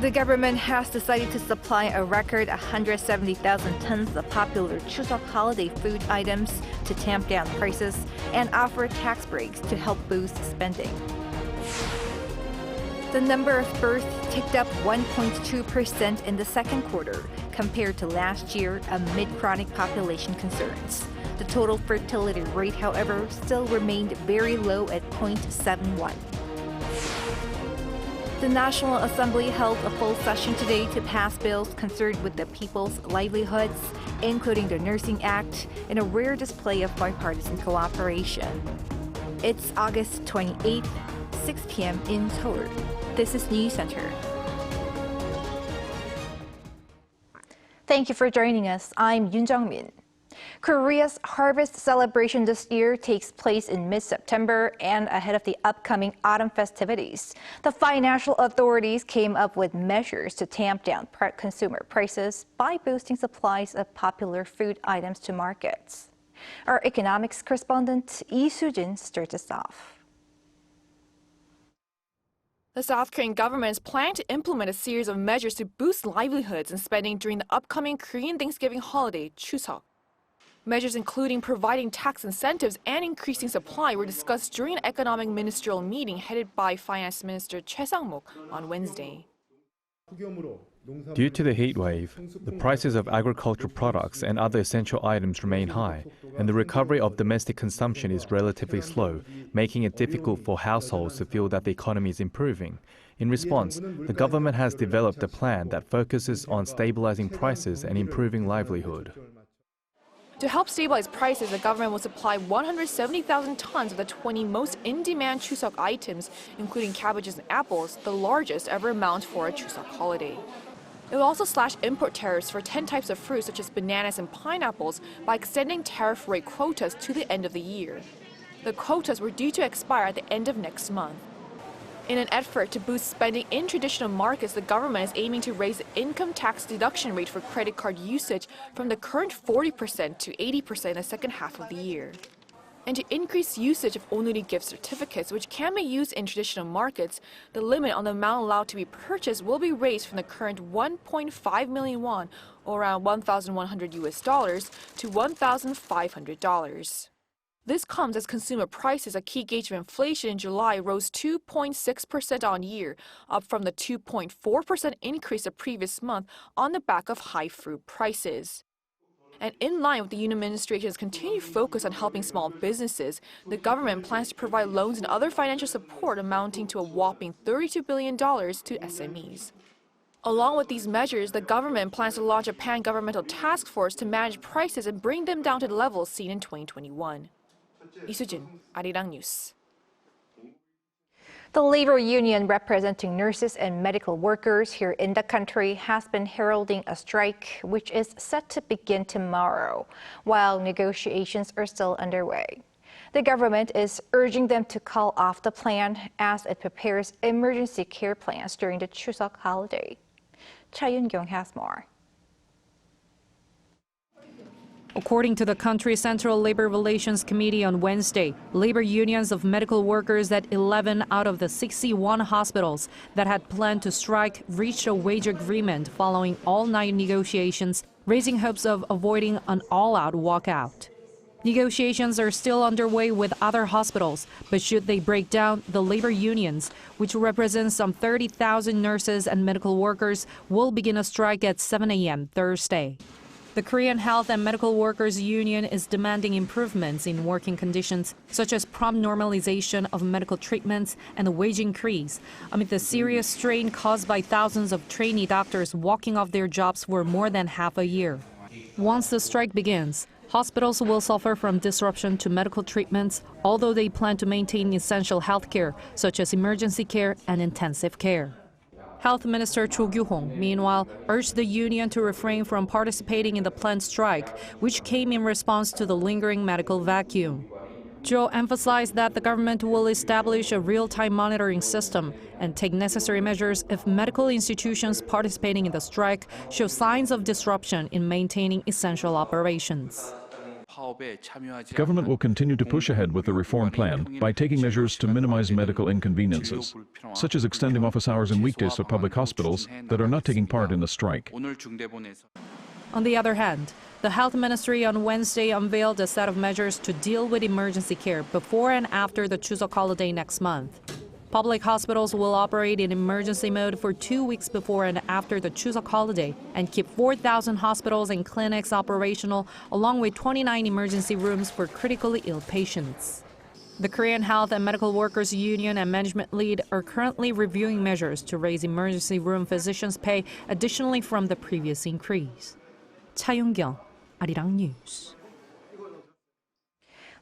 The government has decided to supply a record 170,000 tons of popular Chuseok holiday food items to tamp down prices and offer tax breaks to help boost spending. The number of births ticked up 1.2% in the second quarter compared to last year amid chronic population concerns. The total fertility rate, however, still remained very low at 0.71. The National Assembly held a full session today to pass bills concerned with the people's livelihoods, including the Nursing Act, in a rare display of bipartisan cooperation. It's August 28th, 6 p.m. in Seoul. This is Newscenter. Thank you for joining us. I'm Yoon Jung-min. Korea's harvest celebration this year takes place in mid-September and ahead of the upcoming autumn festivities. The financial authorities came up with measures to tamp down consumer prices by boosting supplies of popular food items to markets. Our economics correspondent Lee Soo-jin starts us off. The South Korean government is planning to implement a series of measures to boost livelihoods and spending during the upcoming Korean Thanksgiving holiday, Chuseok. Measures including providing tax incentives and increasing supply were discussed during an economic ministerial meeting headed by Finance Minister Choi Sang-mok on Wednesday. Due to the heat wave, the prices of agricultural products and other essential items remain high, and the recovery of domestic consumption is relatively slow, making it difficult for households to feel that the economy is improving. In response, the government has developed a plan that focuses on stabilizing prices and improving livelihood. To help stabilize prices, the government will supply 170,000 tons of the 20 most in-demand Chuseok items, including cabbages and apples, the largest ever amount for a Chuseok holiday. It will also slash import tariffs for 10 types of fruits such as bananas and pineapples by extending tariff rate quotas to the end of the year. The quotas were due to expire at the end of next month. In an effort to boost spending in traditional markets, the government is aiming to raise the income tax deduction rate for credit card usage from the current 40% to 80% in the second half of the year. And to increase usage of only gift certificates, which can be used in traditional markets, the limit on the amount allowed to be purchased will be raised from the current 1.5 million won, or around $1,100 to $1,500. This comes as consumer prices, a key gauge of inflation in July, rose 2.6% on year, up from the 2.4% increase the previous month on the back of high fruit prices. And in line with the Yoon administration's continued focus on helping small businesses, the government plans to provide loans and other financial support amounting to a whopping $32 billion to SMEs. Along with these measures, the government plans to launch a pan-governmental task force to manage prices and bring them down to the levels seen in 2021. Lee Soo-jin, Arirang News. The labor union representing nurses and medical workers here in the country has been heralding a strike, which is set to begin tomorrow, while negotiations are still underway. The government is urging them to call off the plan as it prepares emergency care plans during the Chuseok holiday. Cha Yun-kyung has more. According to the country's Central Labor Relations Committee on Wednesday, labor unions of medical workers at 11 out of the 61 hospitals that had planned to strike reached a wage agreement following all-night negotiations, raising hopes of avoiding an all-out walkout. Negotiations are still underway with other hospitals, but should they break down, the labor unions, which represent some 30,000 nurses and medical workers, will begin a strike at 7 a.m. Thursday. The Korean Health and Medical Workers Union is demanding improvements in working conditions, such as prompt normalization of medical treatments and a wage increase, amid the serious strain caused by thousands of trainee doctors walking off their jobs for more than half a year. Once the strike begins, hospitals will suffer from disruption to medical treatments, although they plan to maintain essential health care, such as emergency care and intensive care. Health Minister Cho Kyu-hong, meanwhile, urged the union to refrain from participating in the planned strike, which came in response to the lingering medical vacuum. Cho emphasized that the government will establish a real-time monitoring system and take necessary measures if medical institutions participating in the strike show signs of disruption in maintaining essential operations. The government will continue to push ahead with the reform plan by taking measures to minimize medical inconveniences, such as extending office hours and weekdays for public hospitals that are not taking part in the strike. On the other hand, the Health Ministry on Wednesday unveiled a set of measures to deal with emergency care before and after the Chuseok holiday next month. Public hospitals will operate in emergency mode for 2 weeks before and after the Chuseok holiday and keep 4,000 hospitals and clinics operational, along with 29 emergency rooms for critically ill patients. The Korean Health and Medical Workers Union and management lead are currently reviewing measures to raise emergency room physicians' pay additionally from the previous increase. 차윤경, Arirang News.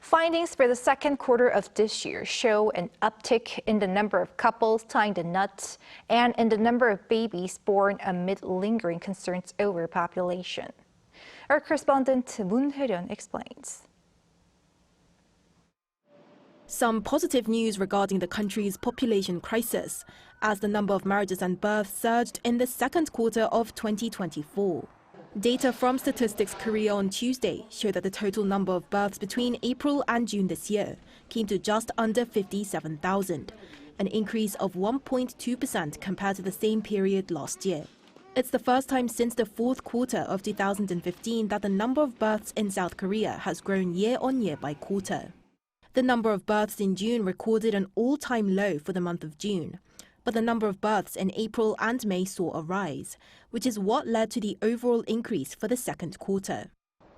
Findings for the second quarter of this year show an uptick in the number of couples tying the knot and in the number of babies born amid lingering concerns over population. Our correspondent Moon Hye-ryun explains. Some positive news regarding the country's population crisis, as the number of marriages and births surged in the second quarter of 2024. Data from Statistics Korea on Tuesday showed that the total number of births between April and June this year came to just under 57,000, an increase of 1.2% compared to the same period last year. It's the first time since the fourth quarter of 2015 that the number of births in South Korea has grown year on year by quarter. The number of births in June recorded an all-time low for the month of June, but the number of births in April and May saw a rise, which is what led to the overall increase for the second quarter.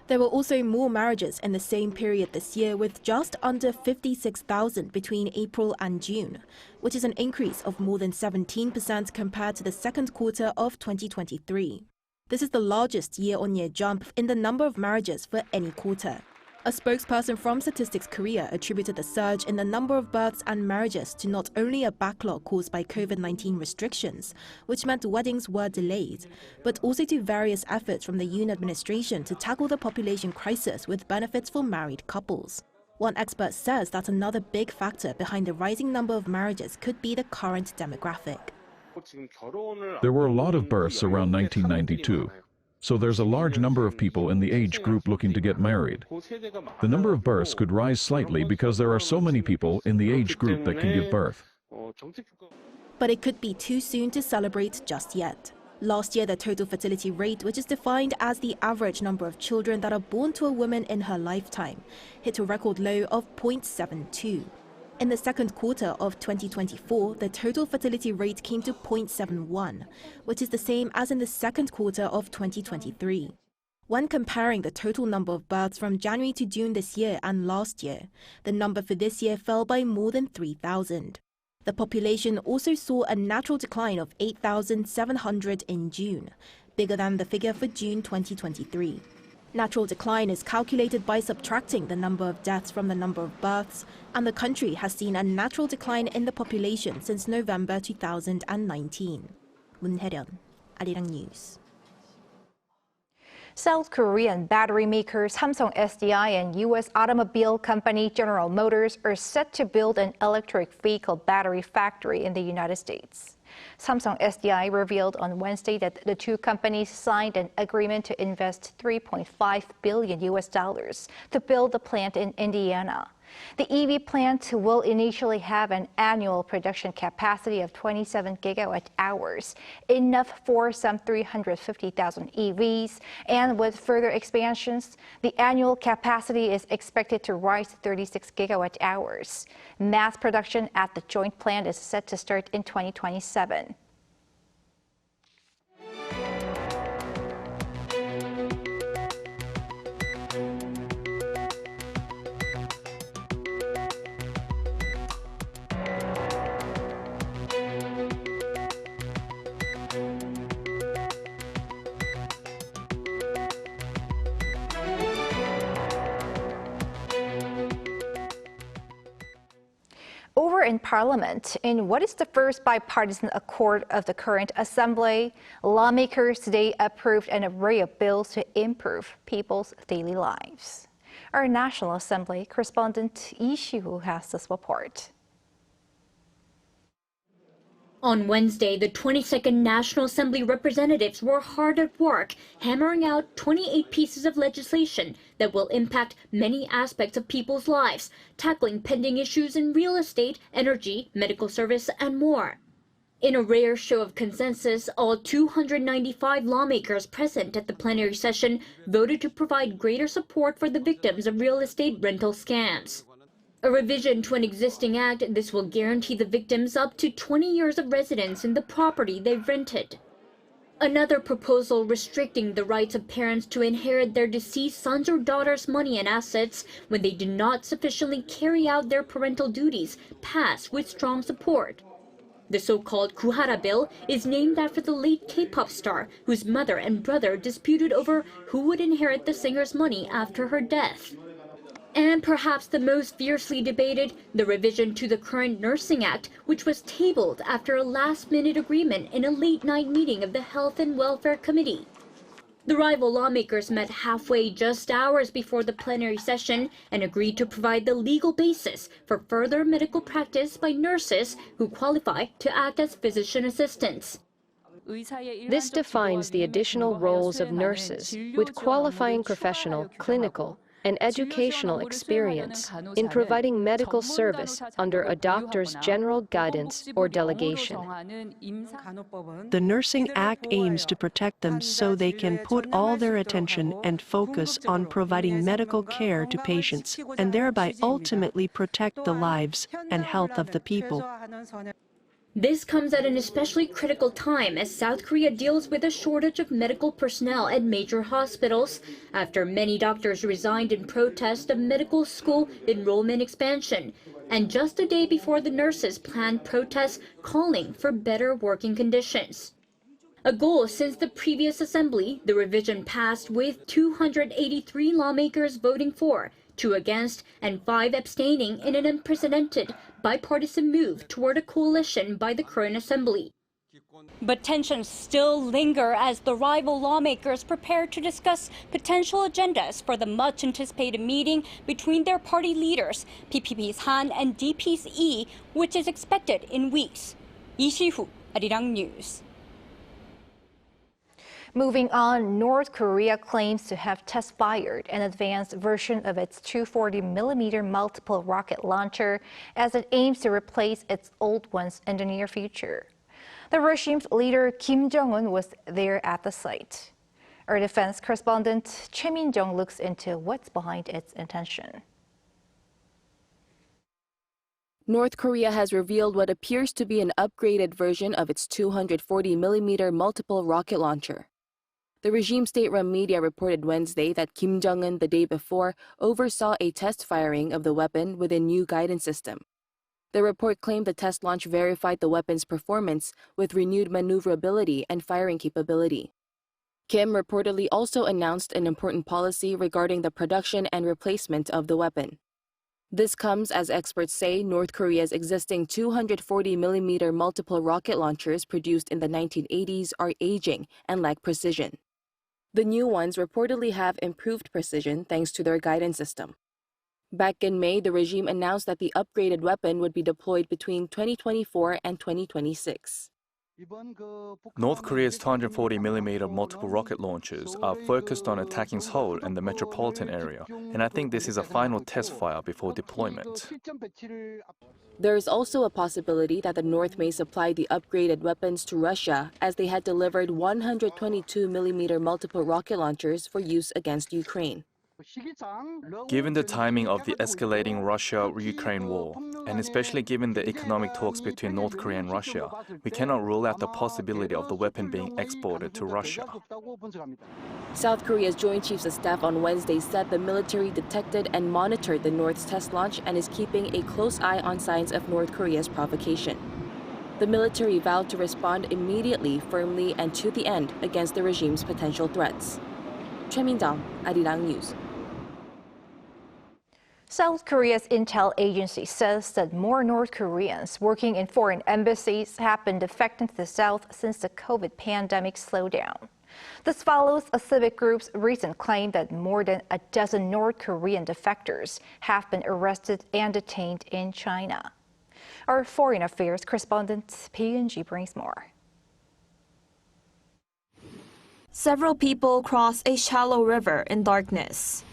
There were also more marriages in the same period this year, with just under 56,000 between April and June, which is an increase of more than 17% compared to the second quarter of 2023. This is the largest year-on-year jump in the number of marriages for any quarter. A spokesperson from Statistics Korea attributed the surge in the number of births and marriages to not only a backlog caused by COVID-19 restrictions, which meant weddings were delayed, but also to various efforts from the Yoon administration to tackle the population crisis with benefits for married couples. One expert says that another big factor behind the rising number of marriages could be the current demographic. There were a lot of births around 1992. So there's a large number of people in the age group looking to get married. The number of births could rise slightly because there are so many people in the age group that can give birth. But it could be too soon to celebrate just yet. Last year, the total fertility rate, which is defined as the average number of children that are born to a woman in her lifetime, hit a record low of 0.72. In the second quarter of 2024, the total fertility rate came to 0.71, which is the same as in the second quarter of 2023. When comparing the total number of births from January to June this year and last year, the number for this year fell by more than 3,000. The population also saw a natural decline of 8,700 in June, bigger than the figure for June 2023. Natural decline is calculated by subtracting the number of deaths from the number of births, and the country has seen a natural decline in the population since November 2019. Moon Hye-ryun, Arirang News. South Korean battery makers Samsung SDI and U.S. automobile company General Motors are set to build an electric vehicle battery factory in the United States. Samsung SDI revealed on Wednesday that the two companies signed an agreement to invest $3.5 billion to build the plant in Indiana. The EV plant will initially have an annual production capacity of 27 gigawatt hours, enough for some 350,000 EVs, and with further expansions, the annual capacity is expected to rise to 36 gigawatt hours. Mass production at the joint plant is set to start in 2027. Over in Parliament, in what is the first bipartisan accord of the current Assembly, lawmakers today approved an array of bills to improve people's daily lives. Our National Assembly correspondent Lee Si-woo has this report. On Wednesday, the 22nd National Assembly representatives were hard at work, hammering out 28 pieces of legislation that will impact many aspects of people's lives, tackling pending issues in real estate, energy, medical service, and more. In a rare show of consensus, all 295 lawmakers present at the plenary session voted to provide greater support for the victims of real estate rental scams. A revision to an existing act, this will guarantee the victims up to 20 years of residence in the property they've rented. Another proposal restricting the rights of parents to inherit their deceased sons or daughters' money and assets when they do not sufficiently carry out their parental duties passed with strong support. The so-called Kuhara bill is named after the late K-pop star, whose mother and brother disputed over who would inherit the singer's money after her death. And perhaps the most fiercely debated, the revision to the current Nursing Act, which was tabled after a last-minute agreement in a late-night meeting of the Health and Welfare Committee. The rival lawmakers met halfway just hours before the plenary session and agreed to provide the legal basis for further medical practice by nurses who qualify to act as physician assistants. This defines the additional roles of nurses with qualifying professional, clinical, and educational experience in providing medical service under a doctor's general guidance or delegation. The Nursing Act aims to protect them so they can put all their attention and focus on providing medical care to patients and thereby ultimately protect the lives and health of the people. This comes at an especially critical time as South Korea deals with a shortage of medical personnel at major hospitals after many doctors resigned in protest of medical school enrollment expansion, and just a day before the nurses planned protests calling for better working conditions. A goal since the previous assembly, the revision passed with 283 lawmakers voting for, 2 against, and 5 abstaining in an unprecedented bipartisan move toward a coalition by the current assembly. But tensions still linger as the rival lawmakers prepare to discuss potential agendas for the much-anticipated meeting between their party leaders, PPP's Han and DP's Lee, which is expected in weeks. Lee Si-hu, Arirang News. Moving on, North Korea claims to have test-fired an advanced version of its 240mm multiple rocket launcher as it aims to replace its old ones in the near future. The regime's leader Kim Jong-un was there at the site. Our defense correspondent Choi Min-jung looks into what's behind its intention. North Korea has revealed what appears to be an upgraded version of its 240mm multiple rocket launcher. The regime state-run media reported Wednesday that Kim Jong-un the day before oversaw a test firing of the weapon with a new guidance system. The report claimed the test launch verified the weapon's performance with renewed maneuverability and firing capability. Kim reportedly also announced an important policy regarding the production and replacement of the weapon. This comes as experts say North Korea's existing 240mm multiple rocket launchers produced in the 1980s are aging and lack precision. The new ones reportedly have improved precision thanks to their guidance system. Back in May, the regime announced that the upgraded weapon would be deployed between 2024 and 2026. North Korea's 240mm multiple rocket launchers are focused on attacking Seoul and the metropolitan area, and I think this is a final test fire before deployment. There is also a possibility that the North may supply the upgraded weapons to Russia, as they had delivered 122mm multiple rocket launchers for use against Ukraine. Given the timing of the escalating Russia-Ukraine war, and especially given the economic talks between North Korea and Russia, we cannot rule out the possibility of the weapon being exported to Russia. South Korea's Joint Chiefs of Staff on Wednesday said the military detected and monitored the North's test launch and is keeping a close eye on signs of North Korea's provocation. The military vowed to respond immediately, firmly, and to the end against the regime's potential threats. Choi Min-jung, Arirang News. South Korea's intel agency says that more North Koreans working in foreign embassies have been defecting to the South since the COVID pandemic slowed down. This follows a civic group's recent claim that more than a dozen North Korean defectors have been arrested and detained in China. Our foreign affairs correspondent Pei Yun-ji brings more. Several people cross a shallow river in darkness.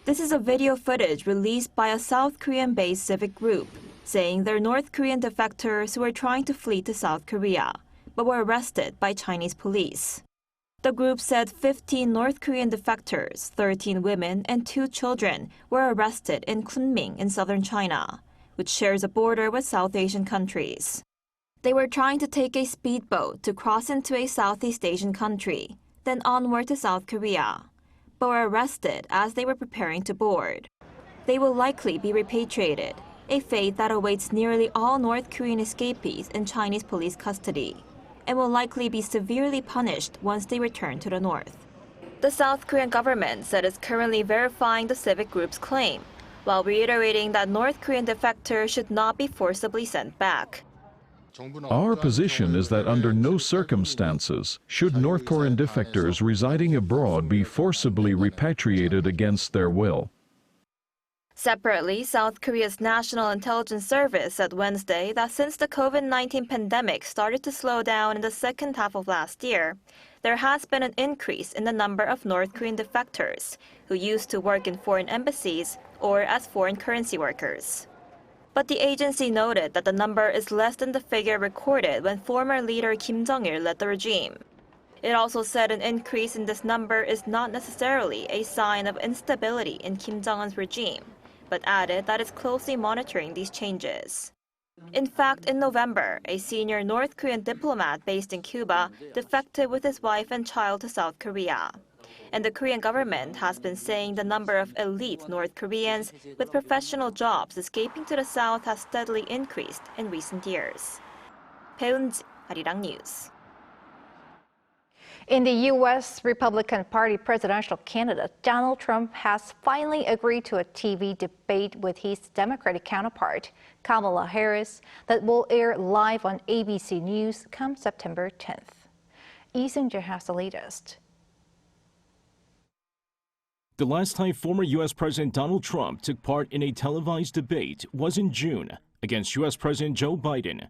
This is a video footage released by a South Korean-based civic group, saying they're North Korean defectors who were trying to flee to South Korea, but were arrested by Chinese police. The group said 15 North Korean defectors, 13 women and 2 children, were arrested in Kunming in southern China, which shares a border with South Asian countries. They were trying to take a speedboat to cross into a Southeast Asian country, then onward to South Korea, but were arrested as they were preparing to board. They will likely be repatriated, a fate that awaits nearly all North Korean escapees in Chinese police custody, and will likely be severely punished once they return to the north. The South Korean government said it's currently verifying the civic group's claim, while reiterating that North Korean defectors should not be forcibly sent back. Our position is that under no circumstances should North Korean defectors residing abroad be forcibly repatriated against their will. Separately, South Korea's National Intelligence Service said Wednesday that since the COVID-19 pandemic started to slow down in the second half of last year, there has been an increase in the number of North Korean defectors who used to work in foreign embassies or as foreign currency workers. But the agency noted that the number is less than the figure recorded when former leader Kim Jong-il led the regime. It also said an increase in this number is not necessarily a sign of instability in Kim Jong-un's regime, but added that it's closely monitoring these changes. In fact, in November, a senior North Korean diplomat based in Cuba defected with his wife and child to South Korea. And the Korean government has been saying the number of elite North Koreans with professional jobs escaping to the South has steadily increased in recent years. 배은지, Arirang News. In the U.S., Republican Party presidential candidate Donald Trump has finally agreed to a TV debate with his Democratic counterpart, Kamala Harris, that will air live on ABC News come September 10th. Lee Seung-jae has the latest. The last time former U.S. President Donald Trump took part in a televised debate was in June against U.S. President Joe Biden.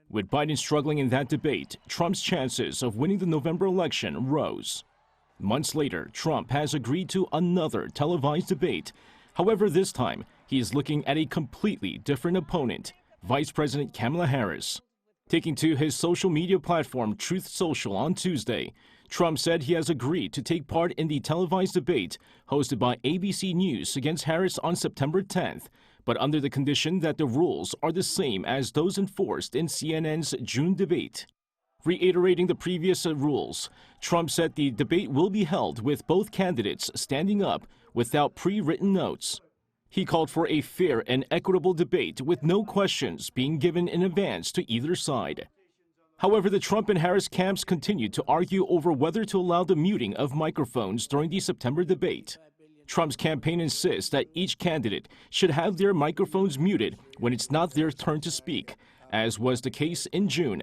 With Biden struggling in that debate, Trump's chances of winning the November election rose. Months later, Trump has agreed to another televised debate. However, this time, he is looking at a completely different opponent, Vice President Kamala Harris. Taking to his social media platform Truth Social on Tuesday, Trump said he has agreed to take part in the televised debate hosted by ABC News against Harris on September 10th, but under the condition that the rules are the same as those enforced in CNN's June debate. Reiterating the previous rules, Trump said the debate will be held with both candidates standing up without pre-written notes. He called for a fair and equitable debate with no questions being given in advance to either side. However, the Trump and Harris camps continued to argue over whether to allow the muting of microphones during the September debate. Trump's campaign insists that each candidate should have their microphones muted when it's not their turn to speak, as was the case in June.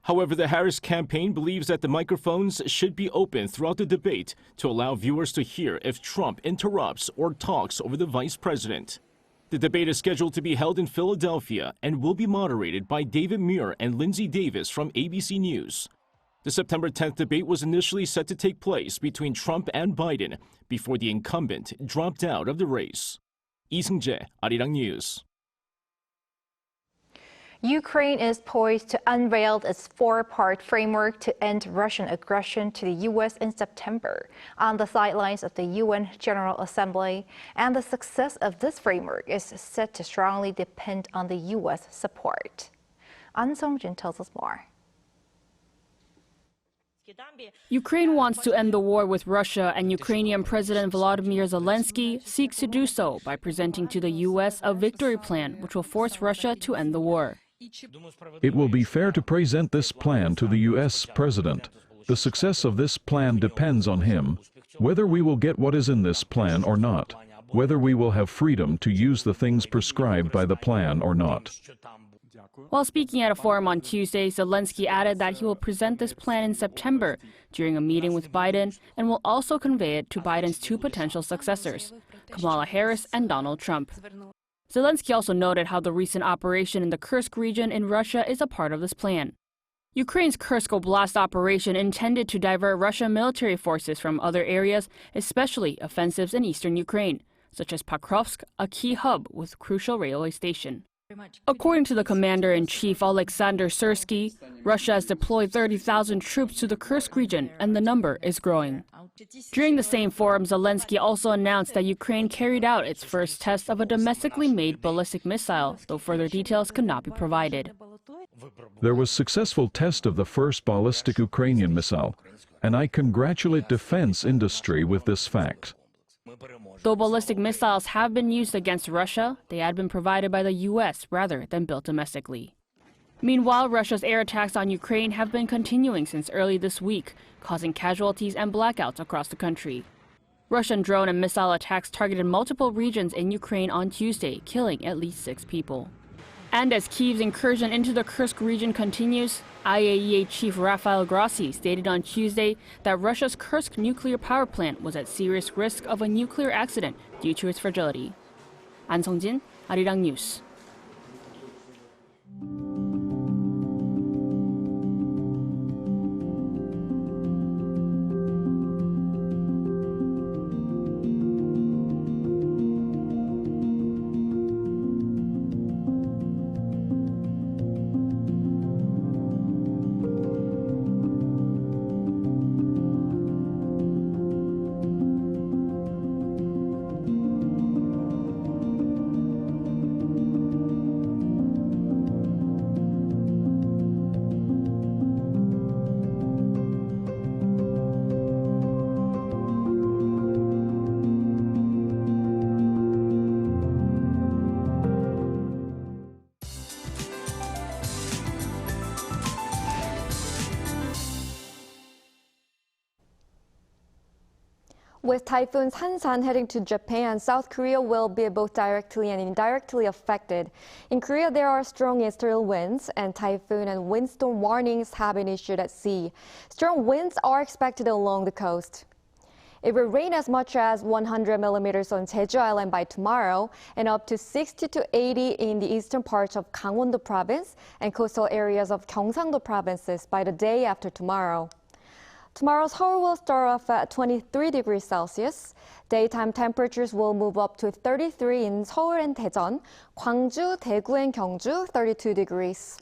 However, the Harris campaign believes that the microphones should be open throughout the debate to allow viewers to hear if Trump interrupts or talks over the vice president. The debate is scheduled to be held in Philadelphia and will be moderated by David Muir and Lindsay Davis from ABC News. The September 10th debate was initially set to take place between Trump and Biden before the incumbent dropped out of the race. Lee Seung-jae, Arirang News. Ukraine is poised to unveil its 4-part framework to end Russian aggression to the U.S. in September on the sidelines of the UN General Assembly, and the success of this framework is said to strongly depend on the U.S. support. An Song-jin tells us more. Ukraine wants to end the war with Russia, and Ukrainian President Volodymyr Zelenskyy seeks to do so by presenting to the U.S. a victory plan which will force Russia to end the war. It will be fair to present this plan to the U.S. President. The success of this plan depends on him, whether we will get what is in this plan or not, whether we will have freedom to use the things prescribed by the plan or not. While speaking at a forum on Tuesday, Zelenskyy added that he will present this plan in September during a meeting with Biden and will also convey it to Biden's 2 potential successors, Kamala Harris and Donald Trump. Zelenskyy also noted how the recent operation in the Kursk region in Russia is a part of this plan. Ukraine's Kursk Oblast operation intended to divert Russian military forces from other areas, especially offensives in eastern Ukraine. such as Pokrovsk, a key hub with crucial railway station. According to the commander-in-chief Alexander Syrsky, Russia has deployed 30,000 troops to the Kursk region, and the number is growing. During the same forum, Zelenskyy also announced that Ukraine carried out its first test of a domestically made ballistic missile, though further details could not be provided. There was successful test of the first ballistic Ukrainian missile, and I congratulate defense industry with this fact. Though ballistic missiles have been used against Russia, they had been provided by the U.S. rather than built domestically. Meanwhile, Russia's air attacks on Ukraine have been continuing since early this week, causing casualties and blackouts across the country. Russian drone and missile attacks targeted multiple regions in Ukraine on Tuesday, killing at least 6 people. And as Kyiv's incursion into the Kursk region continues, IAEA Chief Rafael Grossi stated on Tuesday that Russia's Kursk nuclear power plant was at serious risk of a nuclear accident due to its fragility. An Sung-jin, Arirang News. With Typhoon Shanshan heading to Japan, South Korea will be both directly and indirectly affected. In Korea, there are strong easterly winds, and typhoon and windstorm warnings have been issued at sea. Strong winds are expected along the coast. It will rain as much as 100 millimeters on Jeju Island by tomorrow, and up to 60 to 80 in the eastern parts of Gangwon-do province and coastal areas of Gyeongsang-do provinces by the day after tomorrow. Tomorrow's Seoul will start off at 23 degrees Celsius. Daytime temperatures will move up to 33 in Seoul and Daejeon, Gwangju, Daegu, and Gyeongju, 32 degrees.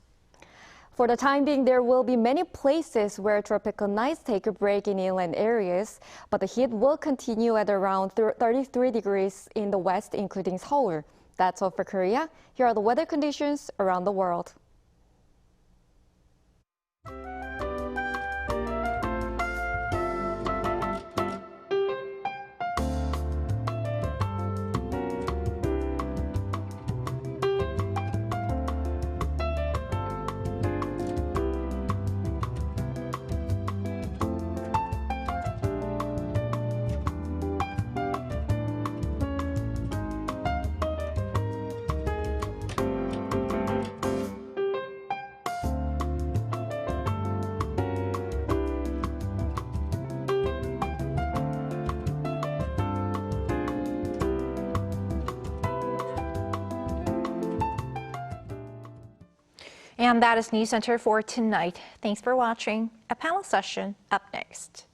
For the time being, there will be many places where tropical nights take a break in inland areas, but the heat will continue at around 33 degrees in the west, including Seoul. That's all for Korea. Here are the weather conditions around the world. And that is Newscenter for tonight. Thanks for watching. A panel session up next.